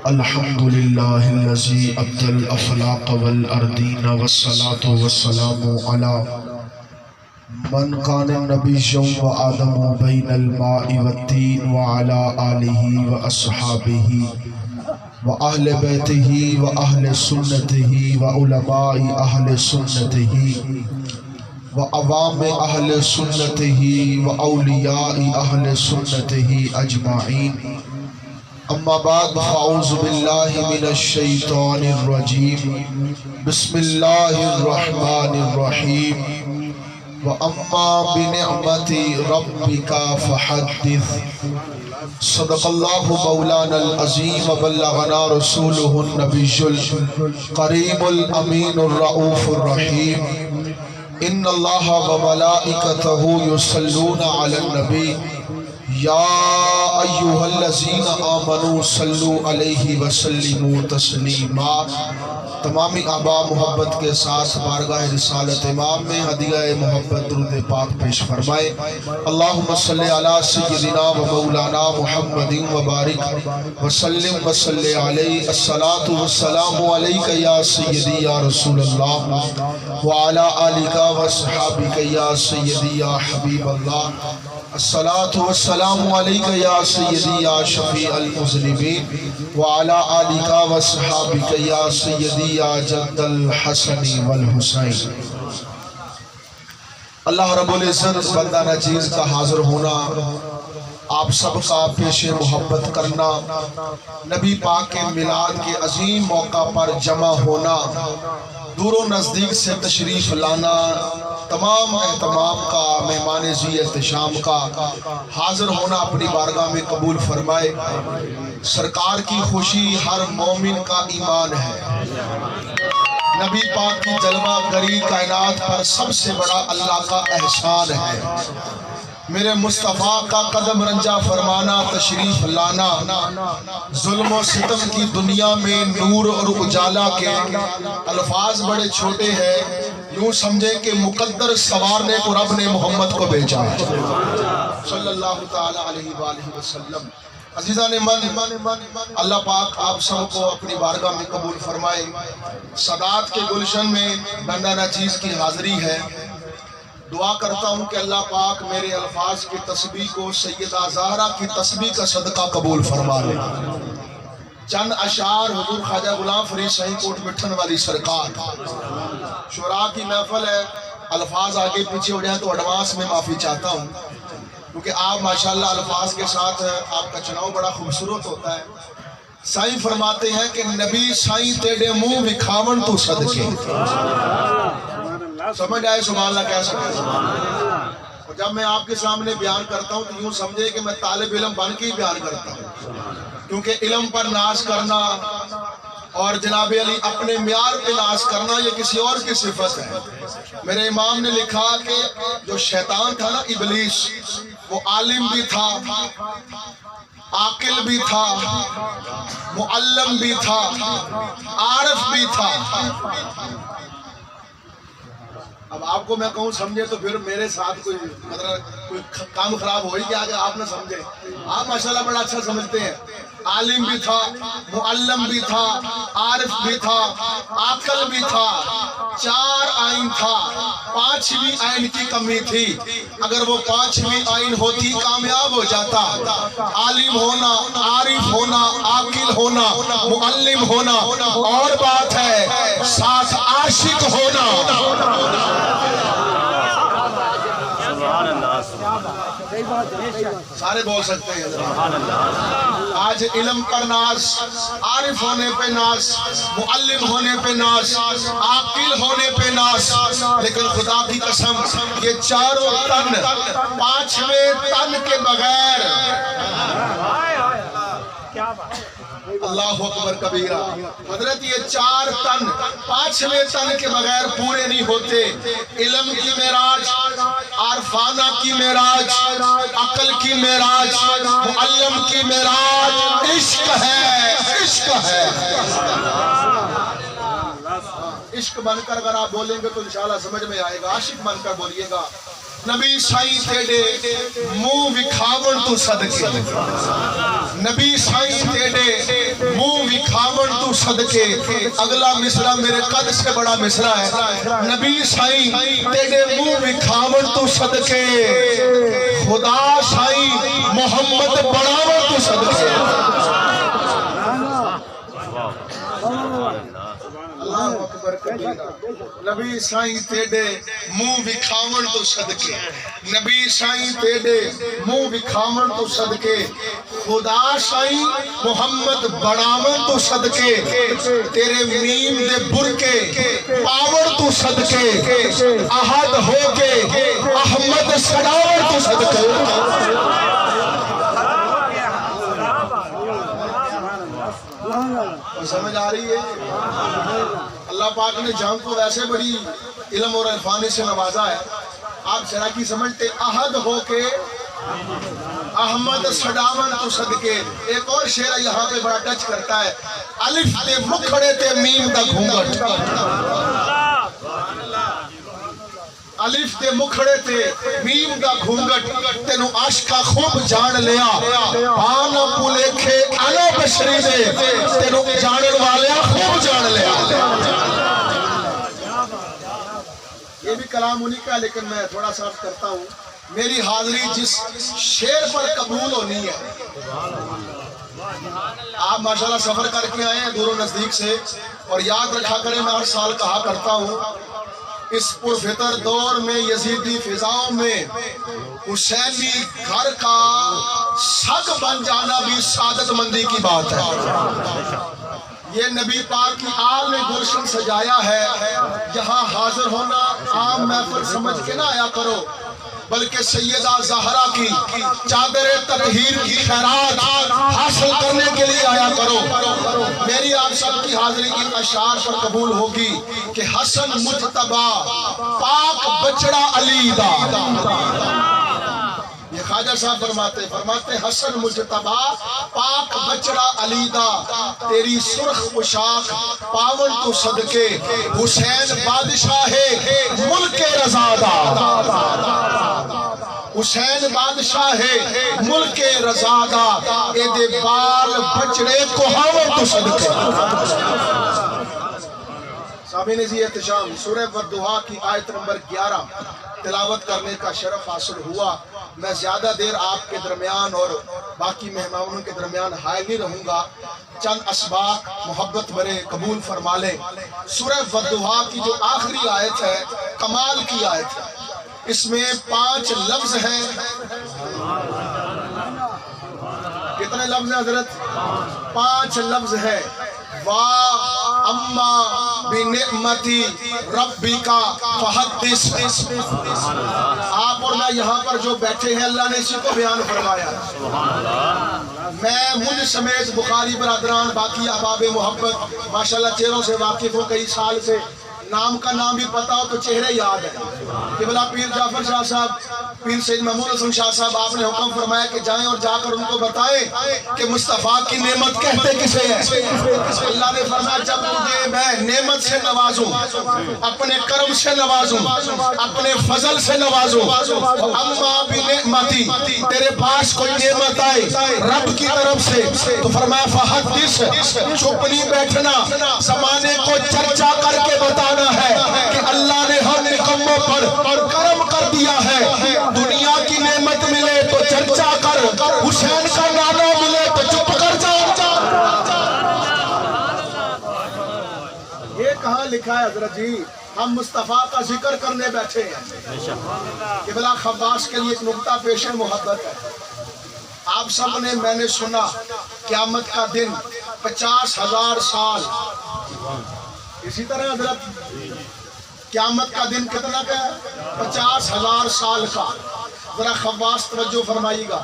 الحمد للہ الذی ابدى الافلاق والارضین والصلاة والسلام علی من کان نبیا وآدم بین الماء والتین وعلی آلہ واصحابہ واہل بیتہ واہل سنتہ وعلماء اہل سنتہ وعوام اہل سنتہ واولیاء اہل سنتہ اجمعین اما بعد فاعوذ باللہ من الشیطان الرجیم بسم اللہ الرحمن الرحیم وَأَمَّا بِنِعْمَةِ رَبِّكَ فَحَدِّثْ صدق اللہ مولانا العظیم وبلغنا رسولہ النبی الکریم الامین الرؤوف الرحیم ان اللہ وملائکتہ یصلون علی النبی یا ایہا الذین آمنوا صلوا علیہ وسلموا تسلیما۔ تمامی آبا محبت کے ساتھ بارگاہ رسالت امام میں ہدیہ محبت درود پاک پیش فرمائے۔ اللہم صلی علی سیدنا و مولانا محمد وبارک وسلم وصلی علیہ الصلاة والسلام علیک یا سیدی یا رسول اللہ وعلی آلک وصحابک یا سیدی یا حبیب اللہ الصلاة والسلام علیک یا سیدی یا شفیع المذنبین وعلی آلک وصحابک یا سیدی یا جد الحسن والحسین۔ اللہ رب العزت بندہ ناچیز کا حاضر ہونا، آپ سب کا پیش محبت کرنا، نبی پاک کے میلاد کے عظیم موقع پر جمع ہونا، دور و نزدیک سے تشریف لانا، تمام اہتمام کا، مہمان زی احتشام کا حاضر ہونا اپنی بارگاہ میں قبول فرمائے۔ سرکار کی خوشی ہر مومن کا ایمان ہے۔ نبی پاک کی جلوہ گری کائنات پر سب سے بڑا اللہ کا احسان ہے۔ میرے مصطفیٰ کا قدم رنجہ فرمانا، تشریف لانا، ظلم و ستم کی دنیا میں نور اور اجالا کے الفاظ بڑے چھوٹے ہیں، یوں سمجھے کہ مقدر سوارنے کو رب نے محمد کو بھیجا ہے صلی اللہ تعالی علیہ وآلہ وسلم۔ عزیزان من، اللہ پاک آپ سب کو اپنی بارگاہ میں قبول فرمائے۔ سادات کے گلشن میں بندہ ناچیز کی حاضری ہے۔ دعا کرتا ہوں کہ اللہ پاک میرے الفاظ کی تسبیح کو سیدہ زہرا کی تسبیح کا صدقہ قبول فرما لے۔ چند اشعار حضور خواجہ غلام فرید صحیح کوٹ مٹھن والی سرکار، شعراء کی محفل ہے، الفاظ آگے پیچھے ہو جائیں تو ایڈوانس میں معافی چاہتا ہوں، کیونکہ آپ ماشاءاللہ الفاظ کے ساتھ آپ کا چناؤ بڑا خوبصورت ہوتا ہے۔ سائیں فرماتے ہیں کہ نبی سائیں تیرے منہ وکھاون تو صدقے، سمجھ آئے سبحان اللہ کہہ سکتے ہیں۔ اور جب میں آپ کے سامنے بیان کرتا ہوں تو یوں سمجھے کہ میں طالب علم بن کے ہی بیان کرتا ہوں، کیونکہ علم پر ناز کرنا اور جناب علی اپنے معیار پہ ناز کرنا یہ کسی اور کی صفت ہے۔ میرے امام نے لکھا کہ جو شیطان تھا نا ابلیس، وہ عالم بھی تھا، عاقل بھی تھا، معلم بھی تھا، عارف بھی تھا۔ اب آپ کو میں کہوں سمجھے تو پھر میرے ساتھ کوئی کام خراب ہوئی کہ آگے آپ نہ سمجھے۔ آپ ماشاءاللہ بڑا اچھا سمجھتے ہیں۔ عالم بھی تھا، معلم بھی تھا، عارف بھی تھا، عاقل بھی تھا، چار آئین تھا، پانچویں آئین کی کمی تھی۔ اگر وہ پانچویں آئین ہوتی کامیاب ہو جاتا۔ عالم ہونا، عارف ہونا، عاقل ہونا، معلم ہونا اور بات ہے، ساتھ عاشق ہونا۔ سارے بول سکتے ہیں۔ آج علم پر ناز، عارف ہونے پہ ناز، معلم ہونے پہ ناز، عاقل ہونے پہ ناز، لیکن خدا کی قسم یہ چاروں تن پانچویں تن کے بغیر، اللہ اکبر کبیرہ، حضرت یہ چار تن پانچویں تن کے بغیر پورے نہیں ہوتے۔ علم کی معراج، عارفانہ کی معراج، عقل کی معراج، معلم کی معراج عشق ہے، عشق ہے۔ عشق بن کر اگر آپ بولیں گے تو انشاءاللہ سمجھ میں آئے گا۔ عاشق بن کر بولیے گا۔ نبی سائیں تیڑے منہ وکھاون تو صدقے نبی سائیں تیڑے منہ وکھاون تو صدقے اگلا مصرع میرے قد سے بڑا مصرع ہے نبی سائیں تیڑے منہ وکھاون تو صدقے خدا سائیں محمد بڑاون تو صدقے اللہ اکبر کبیرہ نبی سائیں تیڑے منہ وکھاون تو صدقے نبی سائیں تیڑے منہ وکھاون تو صدقے خدا سائیں محمد بڑاون تو صدقے تیرے میم دے برکے پاور تو صدقے احد ہو کے احمد سڑاون تو صدقے سمجھ آ رہی ہے اللہ پاک نے جہاں کو ویسے بڑی علم اور عرفانی سے نوازا ہے آپ ذرا کی سمجھتے احد ہو کے احمد سڑاون تو صدقے ایک اور شعر یہاں پہ بڑا ٹچ کرتا ہے الف تے مکھڑے تے میم دا گھونگٹ الف تے مکھڑے تے میم دا گھونگٹ تینو عاشقہ خوب جان لیا آنا پولیکھے انا بشری دے تینو جانن والیا خوب جان لیا یہ بھی کلام انہی کا لیکن میں تھوڑا سا کرتا ہوں میری حاضری جس شعر پر قبول ہونی ہے آپ ماشاءاللہ سفر کر کے آئے ہیں دور و نزدیک سے اور یاد رکھا کریں میں ہر سال کہا کرتا ہوں اس پرفتر دور میں یزیدی فضاؤں میں حسینی گھر کا سگ بن جانا بھی سعادت مندی کی بات ہے یہ نبی پاک کی آل نے گلشن سجایا ہے یہاں حاضر ہونا عام محفل سمجھ کے نہ آیا کرو بلکہ سیدہ زہرا کی چادر تطہیر کی خیرات حاصل کرنے کے لیے آیا کرو میری آپ سب کی حاضری ان اشعار پر قبول ہوگی کہ حسن مجتبہ پاک بچڑا علی دا یہ خواجہ صاحب فرماتے حسن مجتبہ پاک بچڑا علی دا تیری سرخ پوشاک پاون تو صدقے حسین بادشاہ ملک رضا دا حسین بادشاہ ملک رضا دا اے دے بال بچڑے کوہاون تو صدقے سامعین عزیز احتشام سورہ والضحیٰ کی آیت نمبر 11 تلاوت کرنے کا شرف حاصل ہوا میں زیادہ دیر آپ کے درمیان اور باقی مہمانوں کے درمیان حائل نہیں رہوں گا چند اسباق محبت برے قبول فرما لیں سورہ والضحیٰ کی جو آخری آیت ہے کمال کی آیت ہے اس میں 5 لفظ ہیں کتنے لفظ ہیں حضرت 5 لفظ ہیں اما بنعمتی ربی کا فحدث آپ اور میں یہاں پر جو بیٹھے ہیں اللہ نے اسی کو بیان فرمایا میں مجھ سمیت بخاری برادران باقی احباب محبت ماشاءاللہ چہروں سے واقف ہوں کئی سال سے نام کا نام بھی پتا ہو تو چہرے یاد ہے قبلہ پیر جعفر شاہ صاحب پیر سید محمود حسن شاہ صاحب آپ نے حکم فرمایا کہ جائیں اور جا کر ان کو بتائیں کہ مصطفیٰ کی نعمت کہتے کسے ہیں اللہ نے فرمایا جب تجھے میں نعمت سے نوازوں اپنے کرم سے نوازوں اپنے فضل سے نوازوں اما بنعمتی تیرے پاس کوئی نعمت آئے رب کی طرف سے تو فرمایا فحدث چپ نہیں بیٹھنا زمانے کو چرچا کر کے بتانا ہے کہ اللہ نے ہم نکموں پر کرم کر دیا ہے دنیا کی نعمت ملے تو چرچا کر حسین کا نانا ملے تو چپ کر جا یہ کہاں لکھا ہے حضرت جی ہم مصطفیٰ کا ذکر کرنے بیٹھے ہیں قبلہ خواص کے لیے ایک نقطہ پیش محبت ہے آپ سب نے میں نے سنا قیامت کا دن 50,000 سال اسی طرح حضرت قیامت کا دن کتنا کا ہے 50,000 سال کا ذرا خواص توجہ فرمائیے گا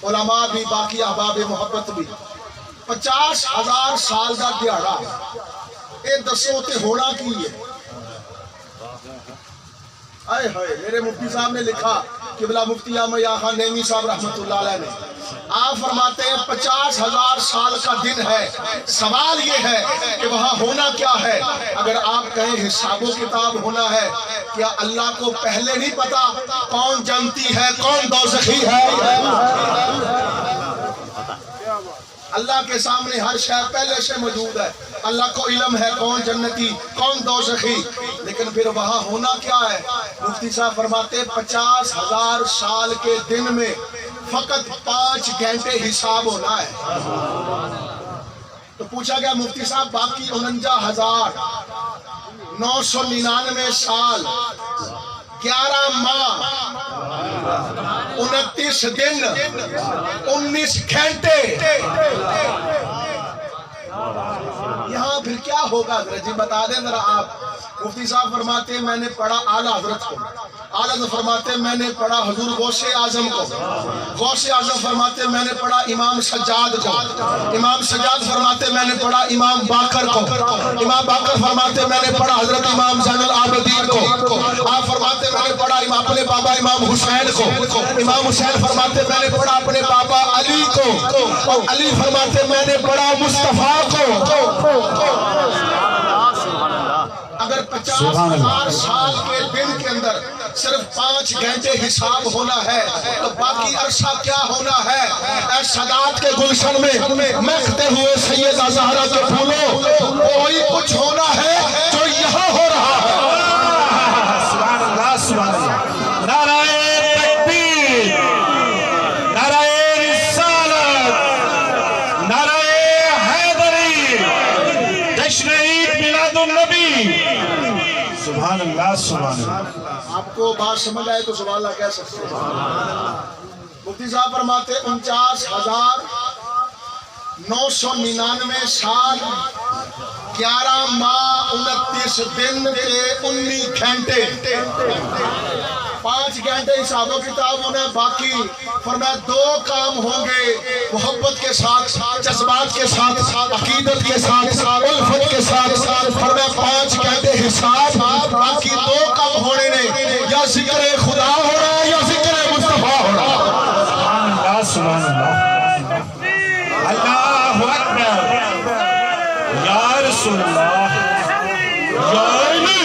علماء بھی باقی احباب محبت بھی 50,000 سال کا دیہڑا اے دسو تے ہونا کی ہے آئے ہائے میرے مفتی صاحب نے لکھا قبلہ مفتی احمد یا خان نیمی صاحب رحمت اللہ علیہ نے آپ فرماتے ہیں 50,000 سال کا دن ہے. سوال یہ ہے کہ وہاں ہونا کیا ہے؟ اگر آپ کہیں حساب و کتاب ہونا ہے، کیا اللہ کو پہلے نہیں پتا کون جنتی ہے کون دوزخی ہے؟ اللہ کے سامنے ہر شے پہلے سے موجود ہے. اللہ کو علم ہے کون جنتی کون دوزخی. لیکن پھر وہاں ہونا کیا ہے؟ مفتی صاحب فرماتے 50,000 سال کے دن میں فقط 5 گھنٹے حساب ہونا ہے. تو پوچھا گیا مفتی صاحب باقی 49,999 سال 11 ماہ 29 دن 19 گھنٹے یہاں پھر کیا ہوگا حضرت جی بتا دیں ذرا آپ. مفتی صاحب فرماتے ہیں میں نے پڑھا اعلیٰ حضرت کو. اعلیٰ حضرت فرماتے ہیں میں نے پڑھا حضور غوث اعظم کو. غوث اعظم فرماتے ہیں میں نے پڑھا امام سجاد کو. امام سجاد فرماتے ہیں میں نے پڑھا امام باقر کو. امام باقر فرماتے ہیں میں نے پڑھا حضرت امام زین العابدین کو. آپ فرماتے ہیں میں نے پڑھا اپنے بابا امام حسین کو. امام حسین فرماتے ہیں میں نے پڑھا اپنے بابا علی کو. اور علی فرماتے ہیں میں نے پڑھا مصطفیٰ کو. اگر 50,000 سال کے دن کے اندر صرف 5 گھنٹے حساب ہونا ہے تو باقی عرصہ کیا ہونا ہے؟ اے سادات کے گلشن میں مہکتے ہوئے سیدہ زہرا کے پھولوں کوئی کچھ ہونا ہے جو یہاں ہو رہا ہے. سبحان اللہ سبحان اللہ. نعرہ تکبیر، نعرہ رسالت، نعرہ حیدری، جشن عید میلاد النبی. سبحان اللہ سبحان اللہ. آپ کو بات سمجھ آئے تو سبحان اللہ کہہ سکتے ہیں. مفتی صاحب فرماتے 49,999 سال 11 ماہ 29 دن 19 گھنٹے 5 گھنٹے حساب و کتاب ہونا ہے. باقی فرمایا 2 کام ہوں گے محبت کے ساتھ جذبات کے ساتھ عقیدت کے ساتھ الفت کے ساتھ. فرمایا 5 گھنٹے حساب باقی 2 کام ہونے نے یا ذکر خدا ہو رہا ہے یا ذکر مصطفیٰ ہو رہا ہے. سبحان اللہ سبحان اللہ. اللہ اکبر یا رسول اللہ یا علی.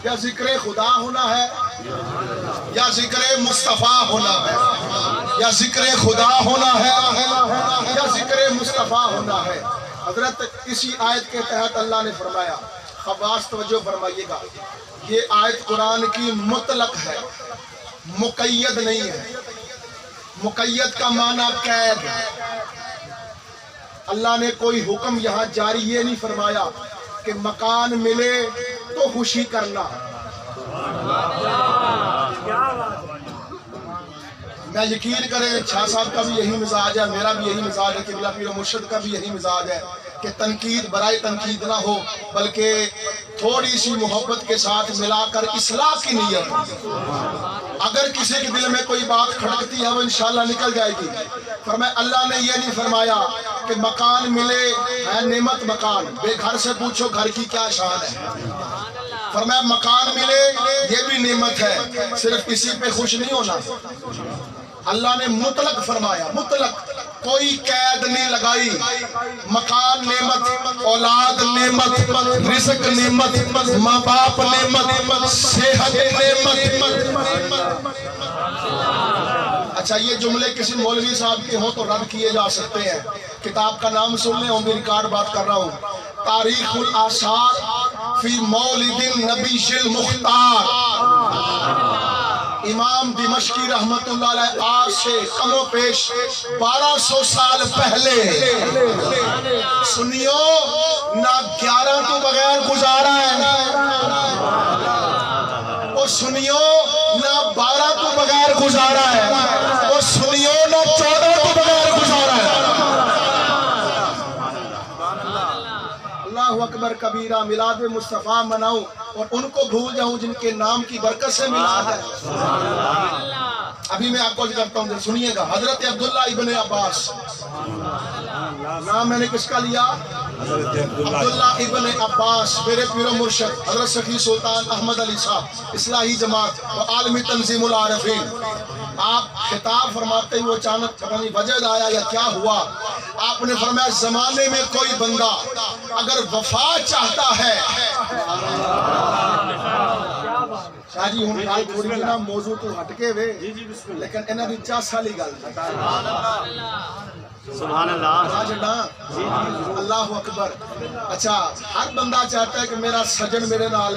یا ذکر خدا ہونا ہے یا ذکر مصطفیٰ ہونا ہے. یا ذکر خدا ہونا ہے یا ذکر مصطفیٰ ہونا ہے. حضرت اسی آیت کے تحت اللہ نے فرمایا خواص توجہ فرمائیے گا یہ آیت قرآن کی مطلق ہے مقید نہیں ہے. مقید کا معنی قید ہے. اللہ نے کوئی حکم یہاں جاری یہ نہیں فرمایا کہ مکان ملے تو خوشی کرنا. میں یقین کریں شاہ صاحب کا بھی یہی مزاج ہے میرا بھی یہی مزاج ہے قبلہ پیر و مرشد کا بھی یہی مزاج ہے کہ تنقید برائے تنقید نہ ہو بلکہ تھوڑی سی محبت کے ساتھ ملا کر اصلاح کی نیت. اگر کسی کے دل میں کوئی بات کھڑکتی ہے وہ انشاءاللہ نکل جائے گی. فرمایا اللہ نے یہ نہیں فرمایا کہ مکان ملے ہے نعمت مکان بے گھر سے پوچھو گھر کی کیا شان ہے. فرمایا مکان ملے یہ بھی نعمت ہے صرف اسی پہ خوش نہیں ہونا. اللہ نے مطلق فرمایا مطلق کوئی قید نہیں لگائی. مکان نعمت اولاد نعمت رزق نعمت ماں باپ نعمت صحت نعمت. اچھا یہ جملے کسی مولوی صاحب کے ہوں تو رد کیے جا سکتے ہیں. کتاب کا نام سن لیں اور ریکارڈ بات کر رہا ہوں تاریخ الآثار فی مولد النبی المختار. امام دمشقی رحمت اللہ علیہ آج سے کم و پیش 1200 سال پہلے سنیو نہ 11 تو بغیر گزارا ہے اور سنیو نہ 12 تو بغیر گزارا ہے اور سنیو نہ 14 تو بغیر گزارا ہے. اللہ اکبر کبیرہ. میلاد مصطفیٰ مناؤں اور ان کو بھول جاؤں جن کے نام کی برکت سے میلاد ہے. ابھی میں آپ کو کرتا ہوں سنیے گا. حضرت عبداللہ ابن عباس نام میں نے کس کا لیا؟ عبداللہ ابن عباس میرے پیر و مرشد حضرت سخی سلطان احمد علی صاحب اصلاحی جماعت و عالمی تنظیم العارفین آپ خطاب فرماتے ہوئے اچانک پتہ نہیں وجد آیا یا کیا ہوا، آپ نے فرمایا زمانے میں کوئی بندہ اگر وفا چاہتا ہے، شاہ جی ہوں گل تھوڑی جی نا موضوع تو ہٹ کے وے لیکن انہاں دی چاس والی گل سبحان اللہ، اللہ اکبر۔ اچھا ہر بندہ چاہتا ہے کہ میرا سجن میرے نال،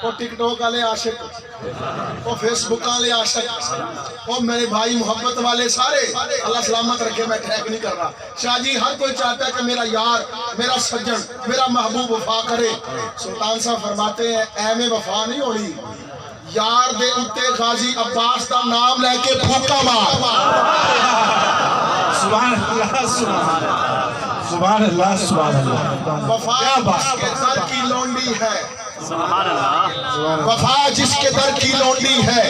وہ ٹک ٹاک والے عاشق، وہ فیس بک والے عاشق، وہ میرے بھائی محبت والے سارے اللہ سلامت رکھے، میں ٹھیک نہیں کر رہا۔ شاہ جی ہر کوئی چاہتا ہے کہ میرا یار، میرا سجن، میرا محبوب وفا کرے۔ سلطان صاحب فرماتے ہیں ایویں وفا نہیں ہونی، یار دے اتے غازی عباس دا نام لے کے پھوکا مار۔ سبحان اللہ سبحان اللہ سبحان اللہ سبحان اللہ۔ وفا جس کے در کی لونڈی ہے، سبحان اللہ، وفا جس کے در کی لونڈی ہے،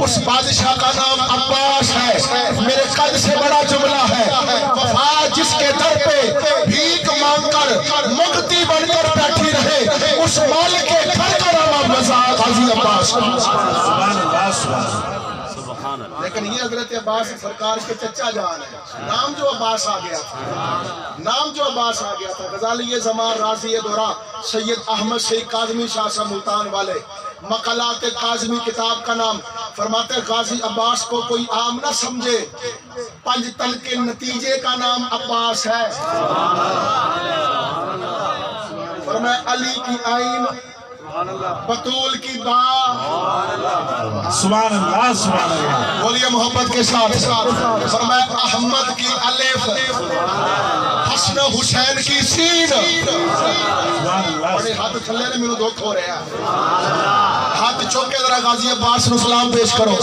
اس بادشاہ کا نام عباس ہے۔ میرے قد سے بڑا جملہ ہے، وفا جس کے در پہ بھیک مانگ کر مقتی بن کر بیٹھی رہے، اس مالک کے گھر کا نام غازی عباس۔ سبحان اللہ سبحان اللہ۔ لیکن یہ حضرت عباس سرکار کے چچا جان ہے، نام جو عباس آ گیا تھا، نام جو عباس آ گیا تھا۔ غزالی زمان راضی دورہ سید احمد شیخ کاظمی شاہ صاحب ملتان والے، مقالات کاظمی کتاب کا نام، فرماتے غازی عباس کو کوئی عام نہ سمجھے، پنج تن کے نتیجے کا نام عباس ہے۔ فرمایا علی کی آئین، بطول کی با، سبحان اللہ سبحان اللہ۔ بولیے محبت کے ساتھ، فرمایا احمد کی الف، حسن حسین کی سین۔ بڑے ہاتھ تھلے نے میرے دکھ ہو رہے ہیں، ہاتھ چوک کے ذرا غازی عباس نو سلام پیش کرو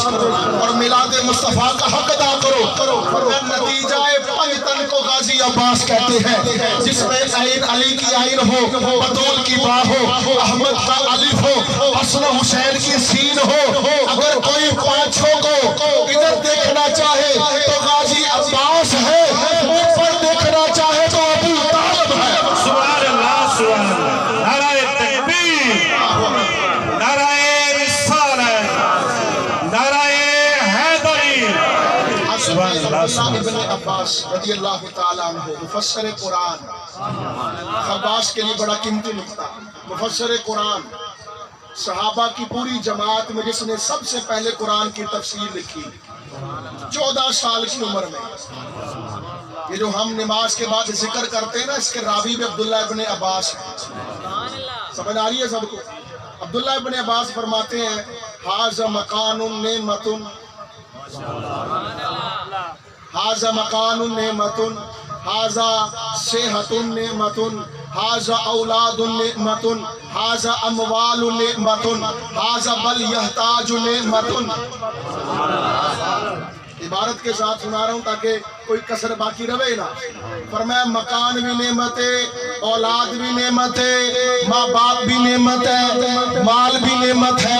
اور میلاد مصطفیٰ کا حق ادا کرو۔ نتیجہ پنج تن کو غازی عباس کہتے ہیں، جس میں عین علی کی عین ہو، بطول کی با ہو، احمد کا الف ہو، حسن حسین کی سین ہو۔ اگر کوئی پانچوں کو ادھر دیکھنا چاہے تو غازی عباس ہے، اوپر دیکھنا چاہے تو ابو طالب ہے۔ سبحان اللہ سبحان اللہ۔ نعرہ تکبیر، نعرہ رسالت، نعرہ حیدری۔ سبحان اللہ۔ ابن عباس رضی اللہ تعالیٰ عنہ مفسر قرآن، عباس کے لیے بڑا قیمتی نکتہ، مفسر قرآن، صحابہ کی پوری جماعت میں جس نے سب سے پہلے قرآن کی تفسیر لکھی، 14 سال کی عمر میں۔ یہ جو ہم نماز کے بعد ذکر کرتے ہیں نا، اس کے راوی بھی عبداللہ ابن عباس ہے۔ سمجھ آ رہی ہے سب کو؟ عبداللہ ابن عباس فرماتے ہیں ھذا مکان نعمت، ھذا مکان نعمت، ھذا صحت نعمت، ھذا اولاد نعمت، ھذا اموال نعمت، ھذا بل یحتاج نعمت۔ عبارت کے ساتھ سنا رہا ہوں تاکہ کوئی کسر باقی رہے نا۔ فرمایا مکان بھی نعمت ہے، اولاد بھی نعمت ہے، ماں باپ بھی نعمت ہے، مال بھی نعمت ہے،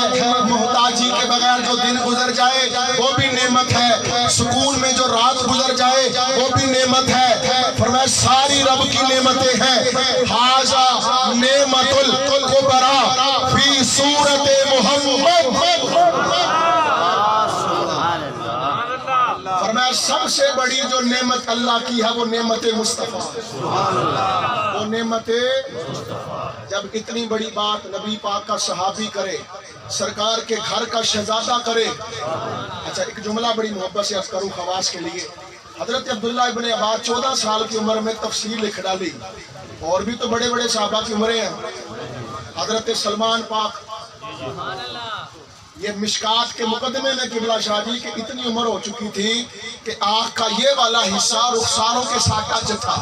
محتاجی کے بغیر جو دن گزر جائے وہ بھی نعمت ہے، سکون میں جو رات گزر جائے وہ بھی نعمت ہے۔ فرمایا ساری رب کی نعمتیں ہیں۔ ھذا نعمت الکبریٰ فی صورت محمد۔ فرمایا سب سے بڑی جو نعمت اللہ کی ہے وہ نعمت مصطفیٰ، وہ نعمت جب اتنی بڑی بات نبی پاک کا صحابی کرے، سرکار کے گھر کا شہزادہ کرے۔ اچھا ایک جملہ بڑی محبت سے عرض کروں خواص کے لیے، حضرت عبداللہ ابن عباس 14 سال کی عمر میں تفسیر لکھ ڈالی، اور بھی تو بڑے بڑے صحابہ کی عمریں ہیں۔ حضرت سلمان پاک، یہ مشکات کے مقدمے میں قبلہ شاہ جی کہ اتنی عمر ہو چکی تھی کہ آنکھ کا یہ والا حصہ رخساروں کے ساتھ ٹچ تھا۔